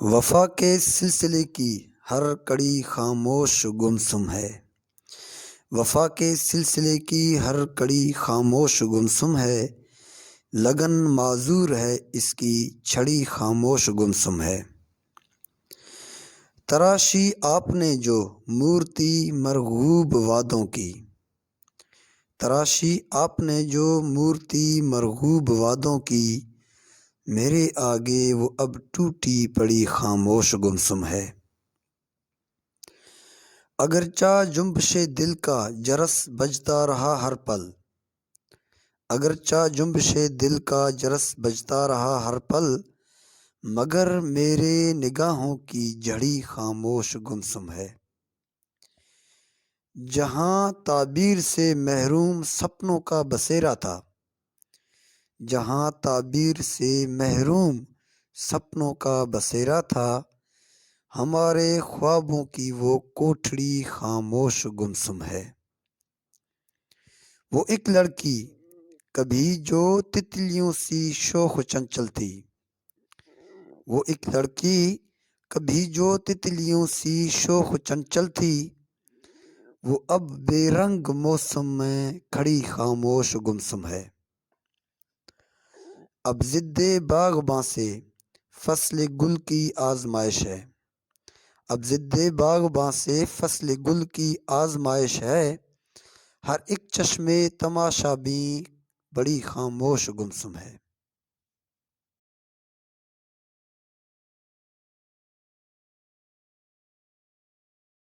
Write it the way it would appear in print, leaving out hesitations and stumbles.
وفا کے سلسلے کی ہر کڑی خاموش گمسم ہے۔ وفا کے سلسلے کی ہر کڑی خاموش گمسم ہے، لگن معذور ہے اس کی چھڑی خاموش گمسم ہے۔ تراشی آپ نے جو مورتی مرغوب وعدوں کی، تراشی آپ نے جو مورتی مرغوب وعدوں کی، میرے آگے وہ اب ٹوٹی پڑی خاموش گمسم ہے۔ اگرچہ جنبش دل کا جرس بجتا رہا ہر پل، اگرچہ جنبش دل کا جرس بجتا رہا ہر پل، مگر میرے نگاہوں کی جھڑی خاموش گمسم ہے۔ جہاں تعبیر سے محروم سپنوں کا بسیرا تھا، جہاں تعبیر سے محروم سپنوں کا بسیرا تھا، ہمارے خوابوں کی وہ کوٹھڑی خاموش گمسم ہے۔ وہ ایک لڑکی کبھی جو تتلیوں سی شوخ چنچل تھی، وہ ایک لڑکی کبھی جو تتلیوں سی شوخ چنچل تھی، وہ اب بے رنگ موسم میں کھڑی خاموش گمسم ہے۔ اب ضد باغباں سے فصل گل کی آزمائش ہے، اب ضد باغباں سے فصل گل کی آزمائش ہے، ہر ایک چشمے تماشا بھی بڑی خاموش گمسم ہے۔